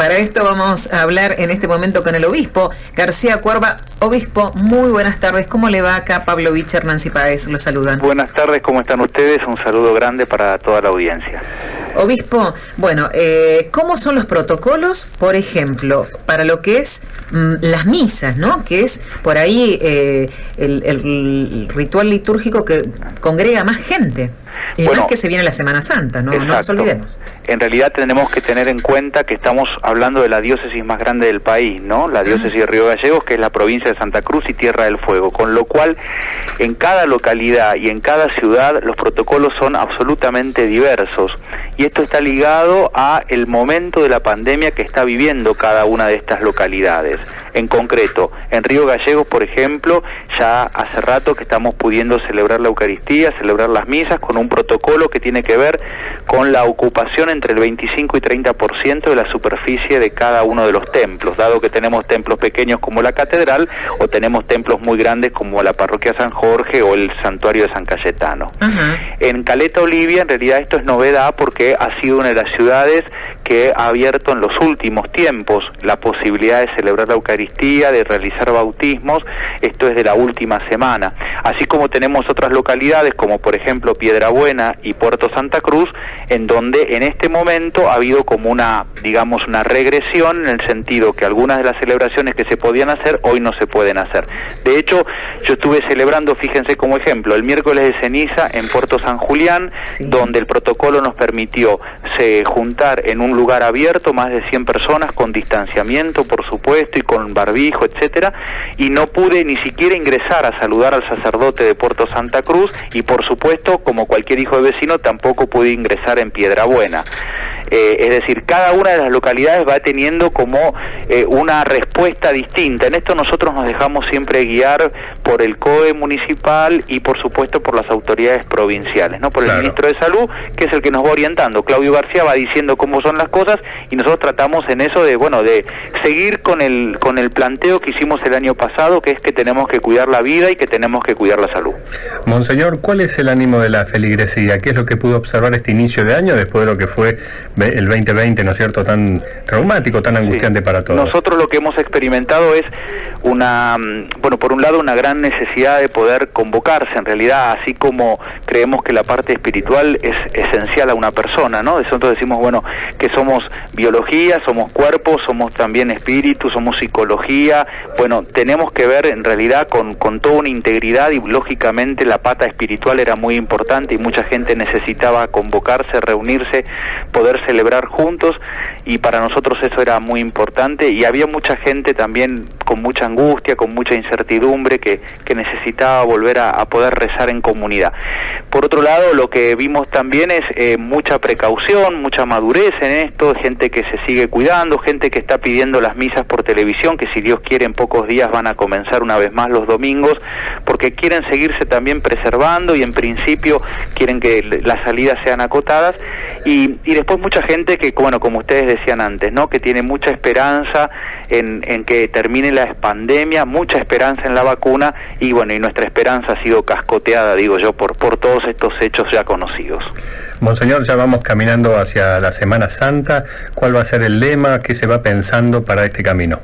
Para esto vamos a hablar en este momento con el obispo García Cuerva. Obispo, muy buenas tardes. ¿Cómo le va acá? Pablo Bicher, Nancy Páez, los saludan. Buenas tardes, ¿cómo están ustedes? Un saludo grande para toda la audiencia. Obispo, bueno, ¿cómo son los protocolos, por ejemplo, para lo que es las misas, ¿no? Que es por ahí el ritual litúrgico que congrega más gente. Y bueno, más que se viene la Semana Santa, ¿no? No nos olvidemos. En realidad tenemos que tener en cuenta que estamos hablando de la diócesis más grande del país, ¿no? La diócesis de Río Gallegos, que es la provincia de Santa Cruz y Tierra del Fuego, con lo cual en cada localidad y en cada ciudad los protocolos son absolutamente diversos. Y esto está ligado a el momento de la pandemia que está viviendo cada una de estas localidades. En concreto, en Río Gallegos, por ejemplo, ya hace rato que estamos pudiendo celebrar la Eucaristía, celebrar las misas con un protocolo que tiene que ver con la ocupación entre el 25 y 30% de la superficie de cada uno de los templos, dado que tenemos templos pequeños como la catedral o tenemos templos muy grandes como la parroquia San Jorge o el santuario de San Cayetano. En Caleta Olivia, en realidad esto es novedad porque ha sido una de las ciudades que ha abierto en los últimos tiempos la posibilidad de celebrar la Eucaristía, de realizar bautismos. Esto es de la última semana. Así como tenemos otras localidades como por ejemplo Piedrabuena y Puerto Santa Cruz, en donde en este momento ha habido como una, digamos, una regresión en el sentido que algunas de las celebraciones que se podían hacer hoy no se pueden hacer. De hecho, yo estuve celebrando, fíjense como ejemplo, el miércoles de ceniza en Puerto San Julián, donde el protocolo nos permitió juntar en un lugar abierto más de 100 personas con distanciamiento, por supuesto, y con barbijo, etcétera, y no pude ni siquiera ingresar a saludar al sacerdote de Puerto Santa Cruz y por supuesto, como cualquier hijo de vecino, tampoco pude ingresar en Piedrabuena. Es decir, cada una de las localidades va teniendo como una respuesta distinta. En esto nosotros nos dejamos siempre guiar por el COE municipal y por supuesto por las autoridades provinciales, ¿no? Por el ministro de Salud, que es el que nos va orientando. Claudio García va diciendo cómo son las cosas y nosotros tratamos en eso de, bueno, de seguir con el planteo que hicimos el año pasado, que es que tenemos que cuidar la vida y que tenemos que cuidar la salud. Monseñor, ¿cuál es el ánimo de la feligresía? ¿Qué es lo que pudo observar este inicio de año después de lo que fue el 2020, ¿no es cierto?, tan traumático, tan angustiante para todos? Nosotros lo que hemos experimentado es una, bueno, por un lado una gran necesidad de poder convocarse, en realidad, así como creemos que la parte espiritual es esencial a una persona, ¿no? Nosotros decimos, bueno, que somos biología, somos cuerpo, somos también espíritu, somos psicología, bueno, tenemos que ver en realidad con toda una integridad y lógicamente la pata espiritual era muy importante y mucha gente necesitaba convocarse, reunirse, poder celebrar juntos y para nosotros eso era muy importante y había mucha gente también con mucha angustia, con mucha incertidumbre que necesitaba volver a poder rezar en comunidad. Por otro lado, lo que vimos también es mucha precaución, mucha madurez en esto, gente que se sigue cuidando, gente que está pidiendo las misas por televisión, que si Dios quiere en pocos días van a comenzar una vez más los domingos, porque quieren seguirse también preservando y en principio quieren que las salidas sean acotadas y después mucha gente que, bueno, como ustedes decían antes, ¿no?, que tiene mucha esperanza en que termine la pandemia, mucha esperanza en la vacuna y bueno, y nuestra esperanza ha sido cascoteada, digo yo, por todos estos hechos ya conocidos. Monseñor, ya vamos caminando hacia la Semana Santa. ¿Cuál va a ser el lema? ¿Qué se va pensando para este camino?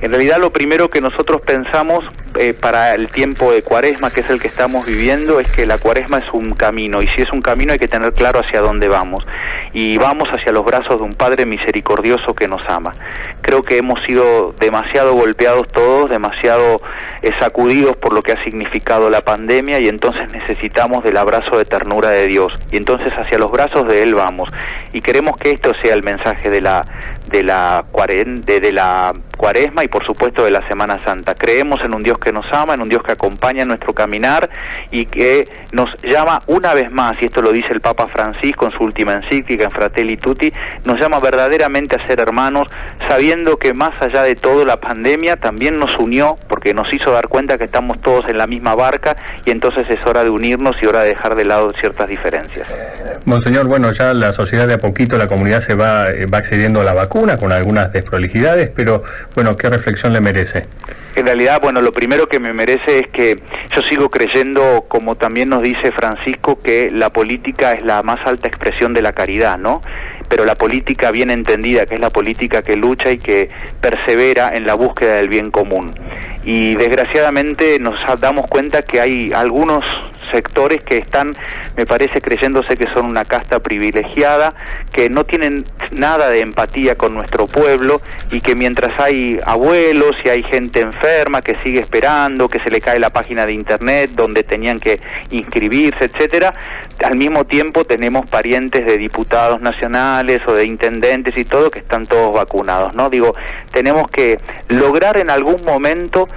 En realidad lo primero que nosotros pensamos para el tiempo de Cuaresma, que es el que estamos viviendo, es que la Cuaresma es un camino, y si es un camino hay que tener claro hacia dónde vamos, y vamos hacia los brazos de un Padre misericordioso que nos ama. Creo que hemos sido demasiado golpeados todos, demasiado sacudidos por lo que ha significado la pandemia, y entonces necesitamos del abrazo de ternura de Dios, y entonces hacia los brazos de Él vamos, y queremos que esto sea el mensaje de la Cuaresma y por supuesto de la Semana Santa. Creemos en un Dios que nos ama, en un Dios que acompaña nuestro caminar y que nos llama una vez más, y esto lo dice el Papa Francisco en su última encíclica en Fratelli Tutti, nos llama verdaderamente a ser hermanos, sabiendo que más allá de todo la pandemia también nos unió, porque nos hizo dar cuenta que estamos todos en la misma barca y entonces es hora de unirnos y hora de dejar de lado ciertas diferencias. Monseñor, bueno, ya la sociedad de a poquito, la comunidad se va accediendo a la vacuna con algunas desprolijidades, pero bueno, ¿qué reflexión le merece? En realidad, bueno, lo primero que me merece es que yo sigo creyendo, como también nos dice Francisco, que la política es la más alta expresión de la caridad, ¿no? pero la política bien entendida, que es la política que lucha y que persevera en la búsqueda del bien común. Y desgraciadamente nos damos cuenta que hay algunos sectores que están, me parece, creyéndose que son una casta privilegiada, que no tienen nada de empatía con nuestro pueblo, y que mientras hay abuelos y hay gente enferma que sigue esperando, que se le cae la página de internet donde tenían que inscribirse, etcétera, al mismo tiempo tenemos parientes de diputados nacionales o de intendentes y todo que están todos vacunados, ¿no? Digo, tenemos que lograr en algún momento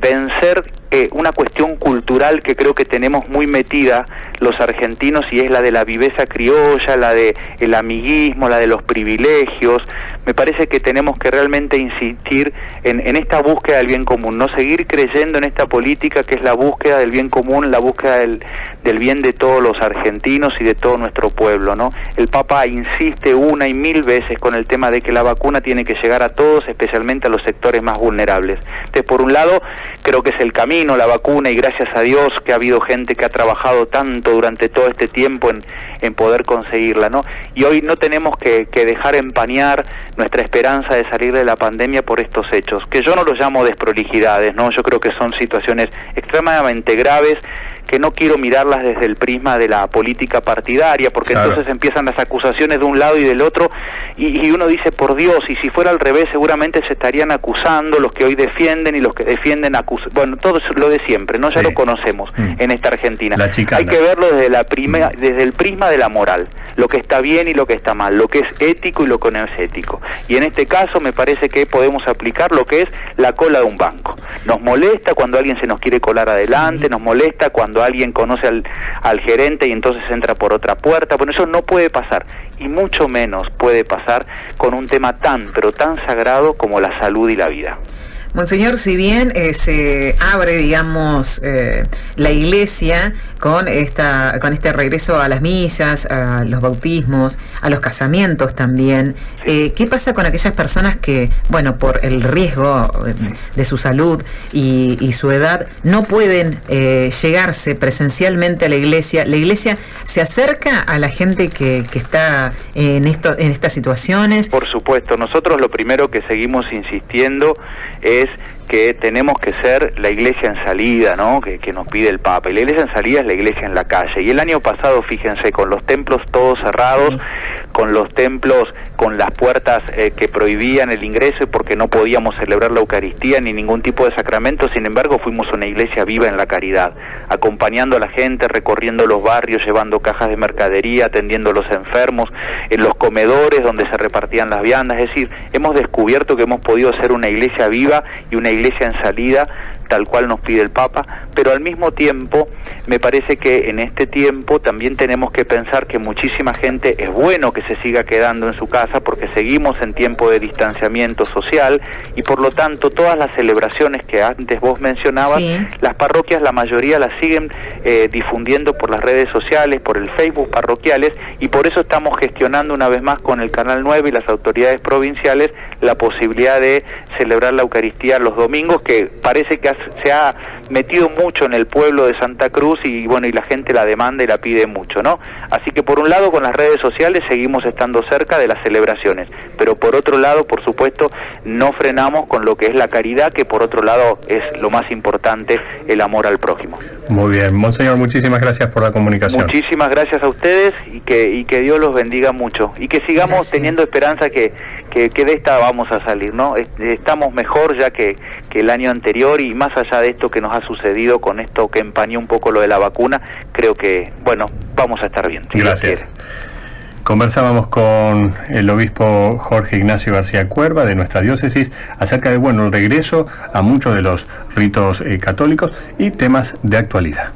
vencer una cuestión cultural que creo que tenemos muy metida los argentinos, y es la de la viveza criolla, la de el amiguismo, la de los privilegios. Me parece que tenemos que realmente insistir en esta búsqueda del bien común, no seguir creyendo en esta política que es la búsqueda del bien común, la búsqueda del bien de todos los argentinos y de todo nuestro pueblo, ¿no? El Papa insiste una y mil veces con el tema de que la vacuna tiene que llegar a todos, especialmente a los sectores más vulnerables. Entonces, por un lado, creo que es el camino la vacuna, y gracias a Dios que ha habido gente que ha trabajado tanto durante todo este tiempo en poder conseguirla, ¿no? Y hoy no tenemos que dejar empañar nuestra esperanza de salir de la pandemia por estos hechos, que yo no los llamo desprolijidades, ¿no? Yo creo que son situaciones extremadamente graves, que no quiero mirarlas desde el prisma de la política partidaria, porque claro, entonces empiezan las acusaciones de un lado y del otro, y uno dice, por Dios, y si fuera al revés seguramente se estarían acusando los que hoy defienden y los que defienden acusan. Bueno, todo lo de siempre, ¿no? Sí. Ya lo conocemos en esta Argentina. Hay que verlo desde el prisma de la moral, lo que está bien y lo que está mal, lo que es ético y lo que no es ético. Y en este caso me parece que podemos aplicar lo que es la cola de un banco. Nos molesta cuando alguien se nos quiere colar adelante, sí, nos molesta cuando alguien conoce al gerente y entonces entra por otra puerta. Bueno, eso no puede pasar, y mucho menos puede pasar con un tema pero tan sagrado como la salud y la vida. Monseñor, si bien se abre, digamos, la iglesia con este regreso a las misas, a los bautismos, a los casamientos también, sí, ¿qué pasa con aquellas personas que, bueno, por el riesgo de su salud y su edad, no pueden llegarse presencialmente a la iglesia? ¿La iglesia se acerca a la gente que está en estas situaciones? Por supuesto, nosotros lo primero que seguimos insistiendo es que tenemos que ser la iglesia en salida, ¿no? Que nos pide el Papa. Y la iglesia en salida es la iglesia en la calle. Y el año pasado, fíjense, con los templos todos cerrados, sí, con los templos con las puertas que prohibían el ingreso porque no podíamos celebrar la Eucaristía ni ningún tipo de sacramento, sin embargo fuimos una iglesia viva en la caridad, acompañando a la gente, recorriendo los barrios, llevando cajas de mercadería, atendiendo a los enfermos, en los comedores donde se repartían las viandas. Es decir, hemos descubierto que hemos podido ser una iglesia viva y una iglesia en salida, tal cual nos pide el Papa, pero al mismo tiempo me parece que en este tiempo también tenemos que pensar que muchísima gente es bueno que se siga quedando en su casa porque seguimos en tiempo de distanciamiento social, y por lo tanto todas las celebraciones que antes vos mencionabas, sí, las parroquias la mayoría las siguen difundiendo por las redes sociales, por el Facebook parroquiales, y por eso estamos gestionando una vez más con el Canal 9 y las autoridades provinciales la posibilidad de celebrar la Eucaristía los domingos, que parece que se ha metido mucho en el pueblo de Santa Cruz, y bueno, y la gente la demanda y la pide mucho, ¿no? Así que por un lado con las redes sociales seguimos estando cerca de las celebraciones, pero por otro lado, por supuesto, no frenamos con lo que es la caridad, que por otro lado es lo más importante, el amor al prójimo. Muy bien, Monseñor, muchísimas gracias por la comunicación. Muchísimas gracias a ustedes, y que Dios los bendiga mucho, y que sigamos teniendo esperanza que de esta vamos a salir, ¿no? Estamos mejor ya que el año anterior, y más allá de esto que nos ha sucedido con esto que empañó un poco lo de la vacuna, creo que, bueno, vamos a estar bien. Si gracias. Conversábamos con el obispo Jorge Ignacio García Cuerva de nuestra diócesis acerca de, bueno, el regreso a muchos de los ritos católicos y temas de actualidad.